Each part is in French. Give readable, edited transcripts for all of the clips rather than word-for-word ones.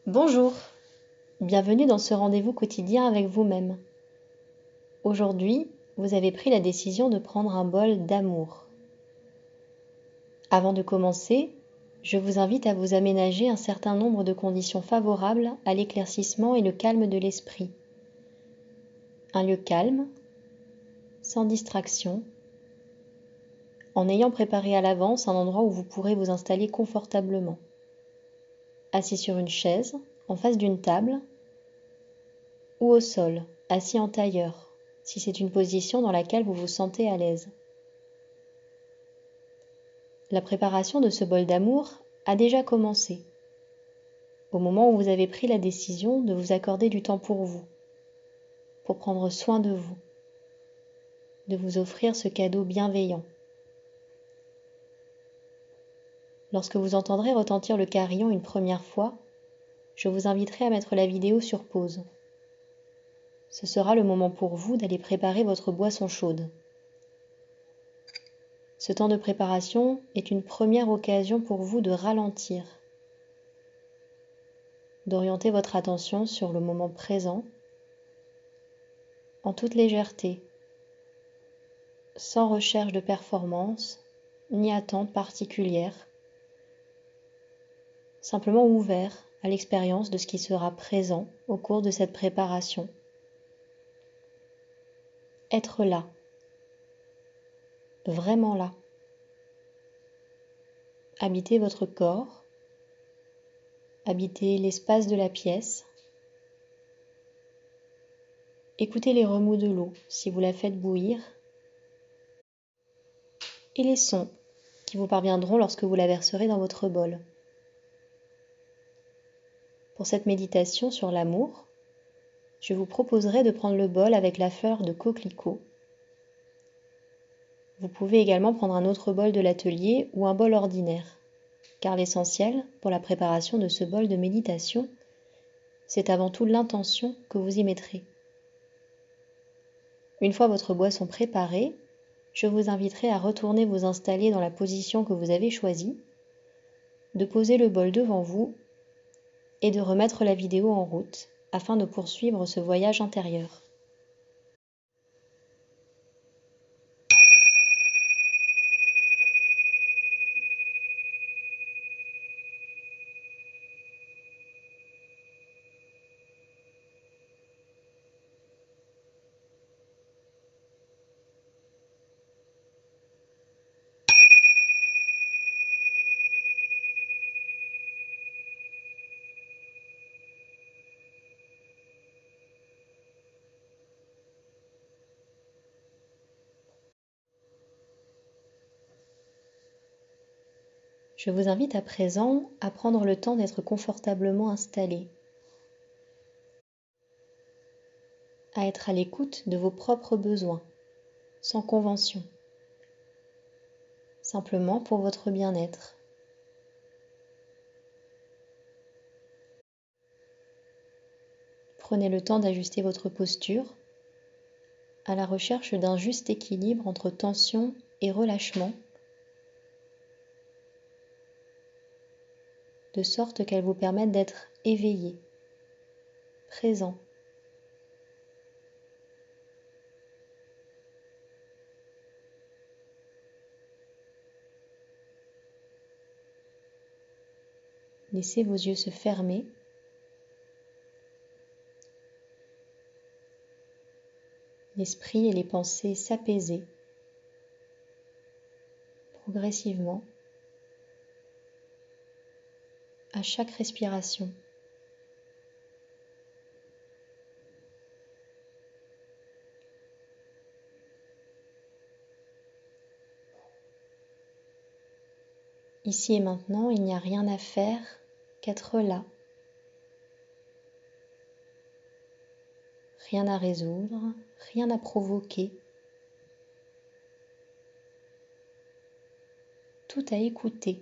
Bonjour, bienvenue dans ce rendez-vous quotidien avec vous-même. Aujourd'hui, vous avez pris la décision de prendre un bol d'amour. Avant de commencer, je vous invite à vous aménager un certain nombre de conditions favorables à l'éclaircissement et le calme de l'esprit. Un lieu calme, sans distraction, en ayant préparé à l'avance un endroit où vous pourrez vous installer confortablement. Assis sur une chaise, en face d'une table, ou au sol, assis en tailleur, si c'est une position dans laquelle vous vous sentez à l'aise. La préparation de ce bol d'amour a déjà commencé, au moment où vous avez pris la décision de vous accorder du temps pour prendre soin de vous offrir ce cadeau bienveillant. Lorsque vous entendrez retentir le carillon une première fois, je vous inviterai à mettre la vidéo sur pause. Ce sera le moment pour vous d'aller préparer votre boisson chaude. Ce temps de préparation est une première occasion pour vous de ralentir, d'orienter votre attention sur le moment présent, en toute légèreté, sans recherche de performance ni attente particulière, simplement ouvert à l'expérience de ce qui sera présent au cours de cette préparation. Être là, vraiment là. Habiter votre corps, habiter l'espace de la pièce. Écoutez les remous de l'eau si vous la faites bouillir et les sons qui vous parviendront lorsque vous la verserez dans votre bol. Pour cette méditation sur l'amour, je vous proposerai de prendre le bol avec la fleur de coquelicot. Vous pouvez également prendre un autre bol de l'atelier ou un bol ordinaire, car l'essentiel pour la préparation de ce bol de méditation, c'est avant tout l'intention que vous y mettrez. Une fois votre boisson préparée, je vous inviterai à retourner vous installer dans la position que vous avez choisie, de poser le bol devant vous et de remettre la vidéo en route afin de poursuivre ce voyage intérieur. Je vous invite à présent à prendre le temps d'être confortablement installé, à être à l'écoute de vos propres besoins, sans convention, simplement pour votre bien-être. Prenez le temps d'ajuster votre posture à la recherche d'un juste équilibre entre tension et relâchement, de sorte qu'elle vous permette d'être éveillé, présent. Laissez vos yeux se fermer. L'esprit et les pensées s'apaiser progressivement à chaque respiration. Ici et maintenant, il n'y a rien à faire qu'être là. Rien à résoudre, rien à provoquer. Tout à écouter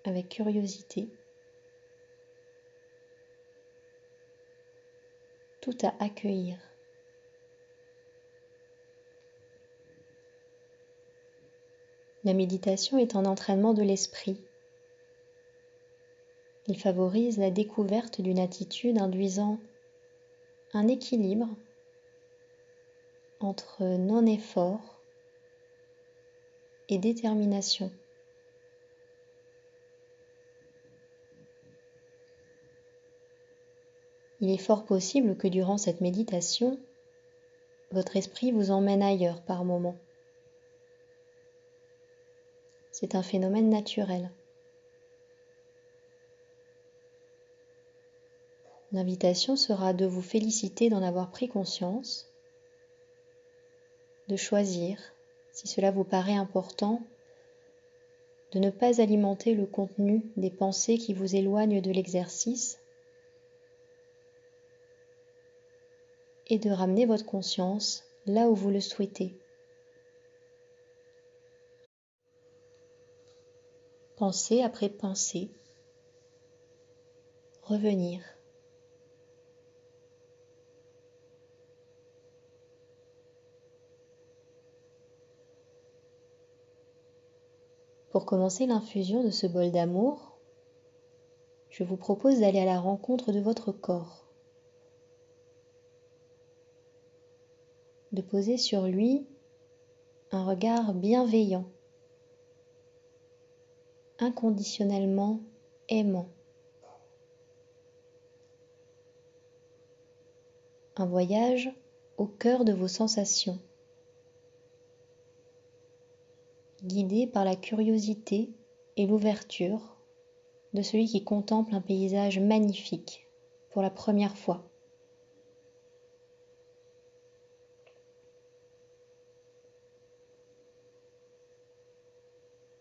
avec curiosité. Tout à accueillir. La méditation est un entraînement de l'esprit. Il favorise la découverte d'une attitude induisant un équilibre entre non-effort et détermination. Il est fort possible que durant cette méditation, votre esprit vous emmène ailleurs par moments. C'est un phénomène naturel. L'invitation sera de vous féliciter d'en avoir pris conscience, de choisir, si cela vous paraît important, de ne pas alimenter le contenu des pensées qui vous éloignent de l'exercice et de ramener votre conscience là où vous le souhaitez. Pensée après pensée, revenir. Pour commencer l'infusion de ce bol d'amour, je vous propose d'aller à la rencontre de votre corps, de poser sur lui un regard bienveillant, inconditionnellement aimant. Un voyage au cœur de vos sensations, guidé par la curiosité et l'ouverture de celui qui contemple un paysage magnifique pour la première fois.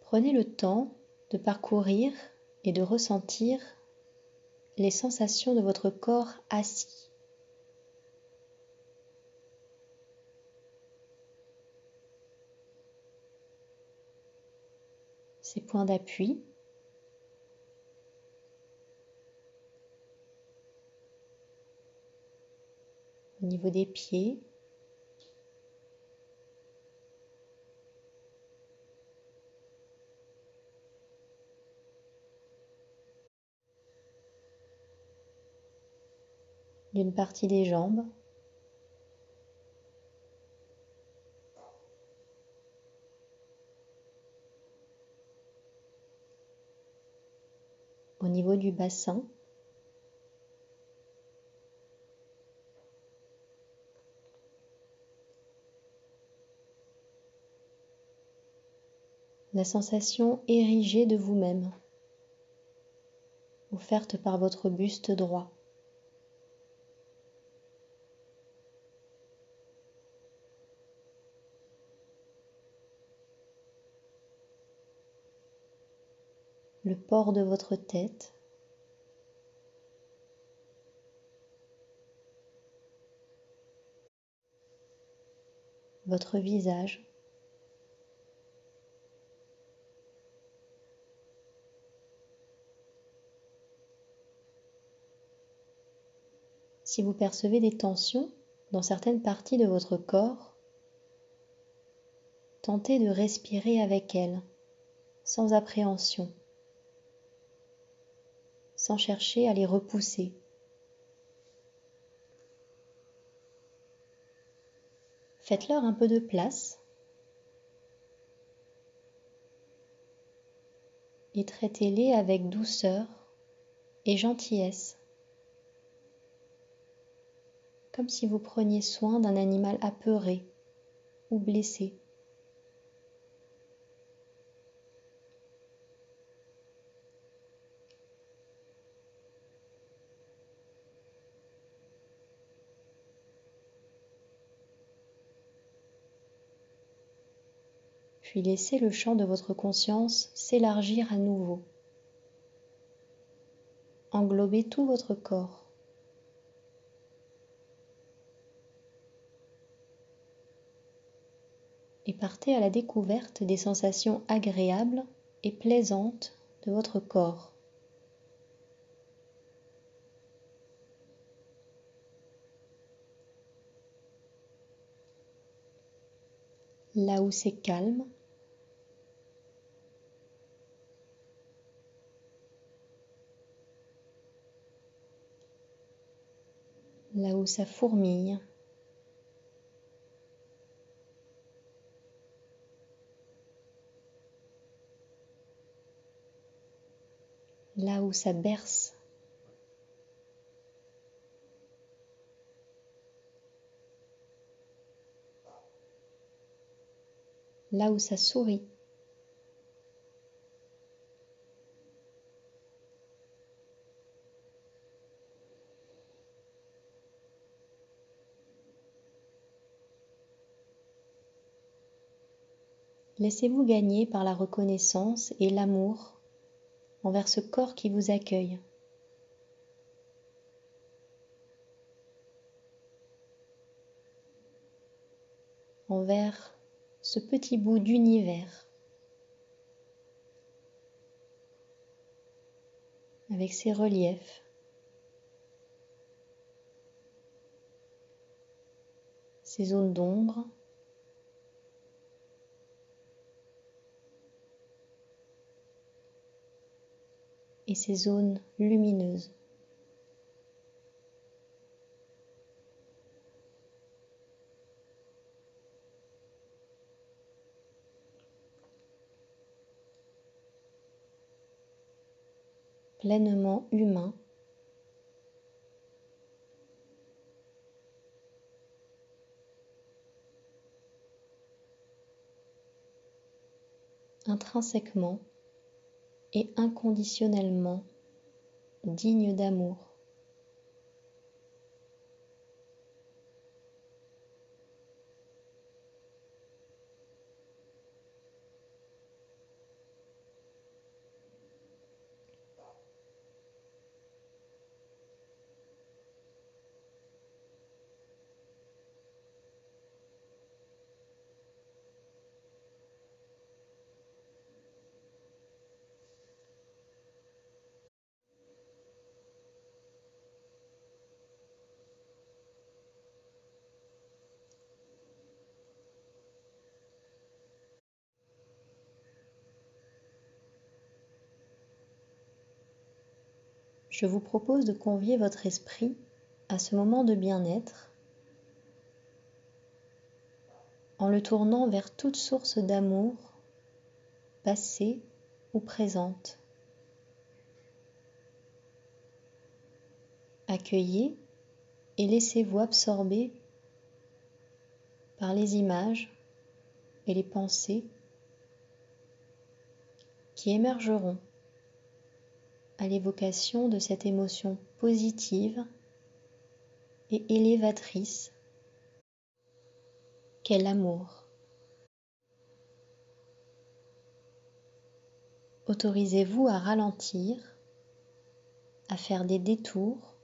Prenez le temps de parcourir et de ressentir les sensations de votre corps assis. Ses points d'appui, au niveau des pieds, d'une partie des jambes, au niveau du bassin, la sensation érigée de vous-même, offerte par votre buste droit. Le port de votre tête, votre visage, si vous percevez des tensions dans certaines parties de votre corps, tentez de respirer avec elles, sans appréhension, sans chercher à les repousser. Faites-leur un peu de place et traitez-les avec douceur et gentillesse, comme si vous preniez soin d'un animal apeuré ou blessé. Puis laissez le champ de votre conscience s'élargir à nouveau, englober tout votre corps. Et partez à la découverte des sensations agréables et plaisantes de votre corps. Là où c'est calme, là où ça fourmille, là où ça berce, là où ça sourit. Laissez-vous gagner par la reconnaissance et l'amour envers ce corps qui vous accueille, envers ce petit bout d'univers, avec ses reliefs, ses zones d'ombre, et ses zones lumineuses. Pleinement humain, intrinsèquement et inconditionnellement digne d'amour. Je vous propose de convier votre esprit à ce moment de bien-être en le tournant vers toute source d'amour, passée ou présente. Accueillez et laissez-vous absorber par les images et les pensées qui émergeront à l'évocation de cette émotion positive et élévatrice qu'est l'amour. Autorisez-vous à ralentir, à faire des détours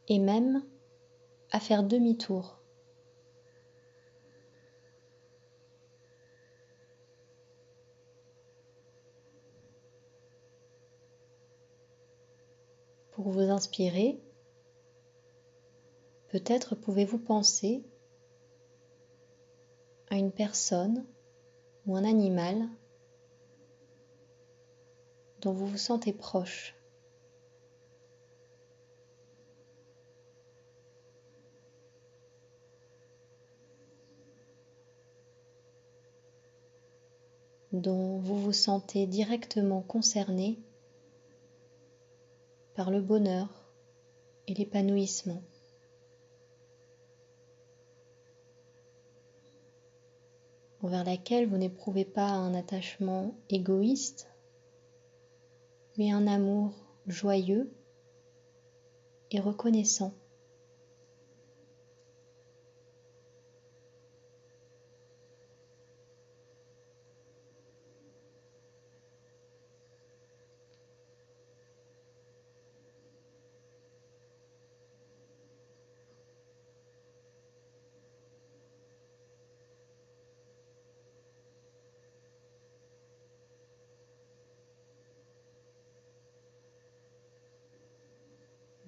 et même à faire demi-tour. Pour vous inspirer, peut-être pouvez-vous penser à une personne ou un animal dont vous vous sentez proche. Dont vous vous sentez directement concerné par le bonheur et l'épanouissement. Envers laquelle vous n'éprouvez pas un attachement égoïste, mais un amour joyeux et reconnaissant.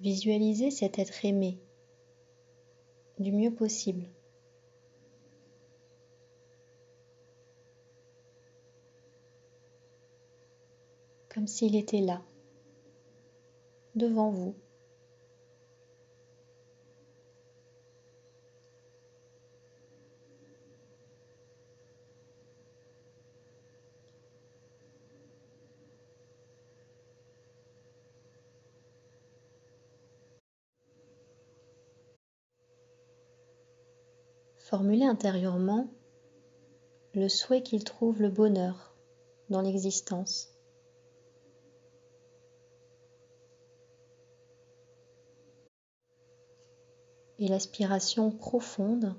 Visualisez cet être aimé du mieux possible. Comme s'il était là, devant vous, Formulez intérieurement le souhait qu'il trouve le bonheur dans l'existence. Et l'aspiration profonde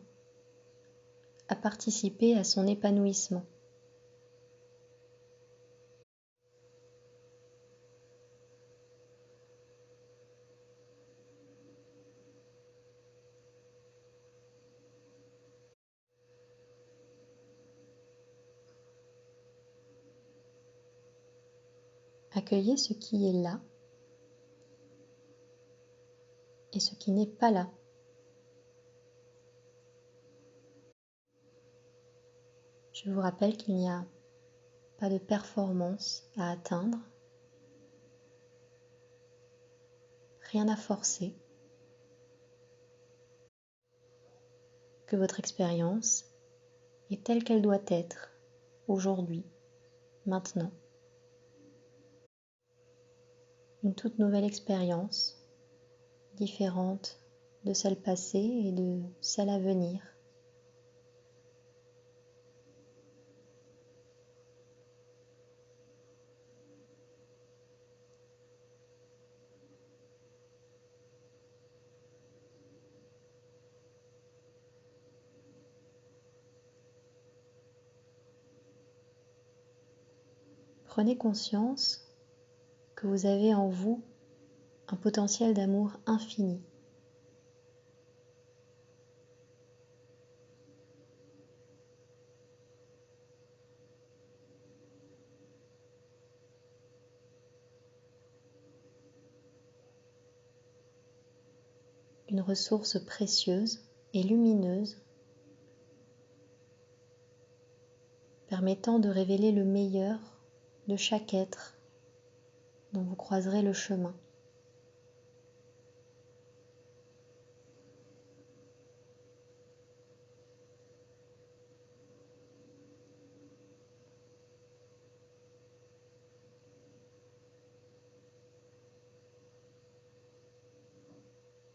à participer à son épanouissement. Accueillez ce qui est là et ce qui n'est pas là. Je vous rappelle qu'il n'y a pas de performance à atteindre, rien à forcer, que votre expérience est telle qu'elle doit être aujourd'hui, maintenant. Une toute nouvelle expérience, différente de celle passée et de celle à venir. Prenez conscience que vous avez en vous un potentiel d'amour infini. Une ressource précieuse et lumineuse permettant de révéler le meilleur de chaque être dont vous croiserez le chemin.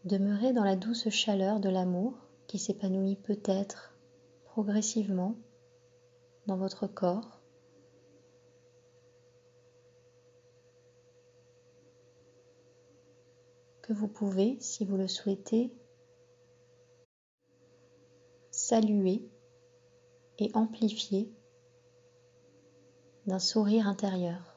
Demeurez dans la douce chaleur de l'amour qui s'épanouit peut-être progressivement dans votre corps. Que vous pouvez, si vous le souhaitez, saluer et amplifier d'un sourire intérieur.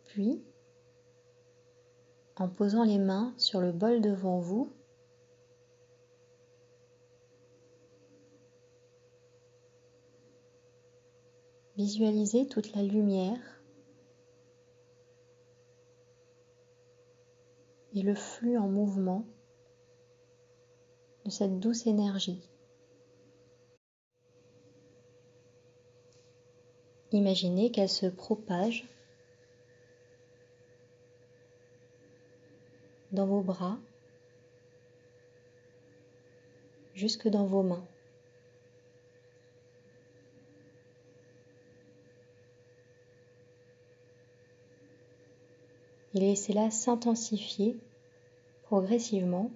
Puis, en posant les mains sur le bol devant vous, visualisez toute la lumière et le flux en mouvement de cette douce énergie. Imaginez qu'elle se propage dans vos bras, jusque dans vos mains. Et laissez-la s'intensifier progressivement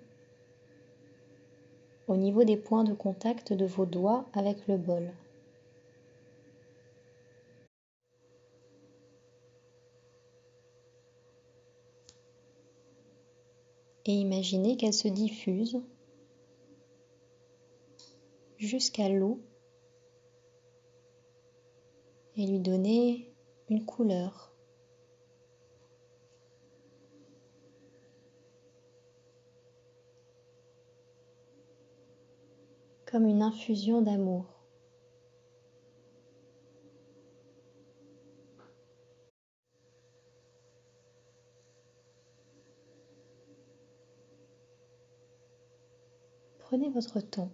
au niveau des points de contact de vos doigts avec le bol. Et imaginez qu'elle se diffuse jusqu'à l'eau et lui donner une couleur. Comme une infusion d'amour. Prenez votre temps.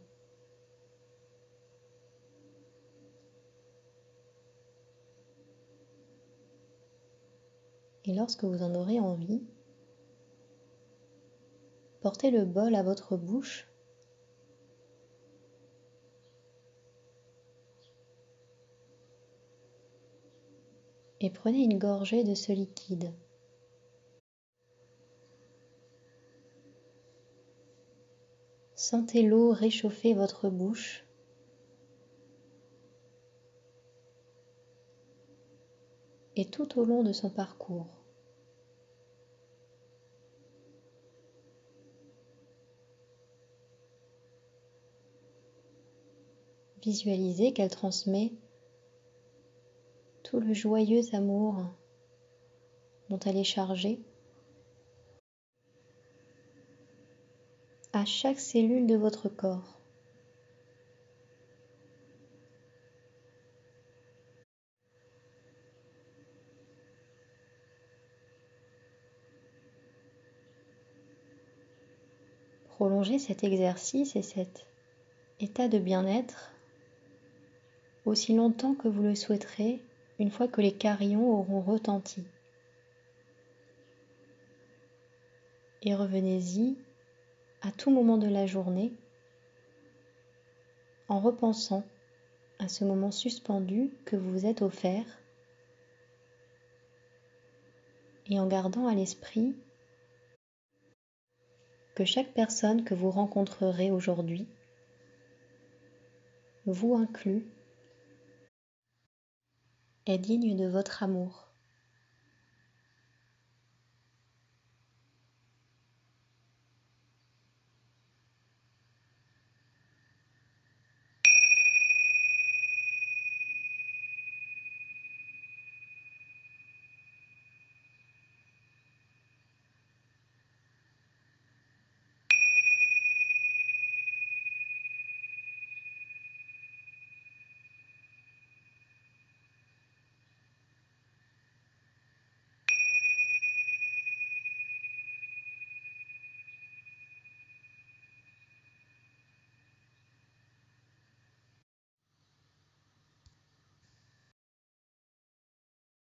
Et Et lorsque vous en aurez envie, portez le bol à votre bouche et prenez une gorgée de ce liquide. Sentez l'eau réchauffer votre bouche et tout au long de son parcours. Visualisez qu'elle transmet tout le joyeux amour dont elle est chargée à chaque cellule de votre corps. Prolongez cet exercice et cet état de bien-être aussi longtemps que vous le souhaiterez une fois que les carillons auront retenti. Et revenez-y à tout moment de la journée en repensant à ce moment suspendu que vous vous êtes offert et en gardant à l'esprit que chaque personne que vous rencontrerez aujourd'hui, vous inclus, est digne de votre amour.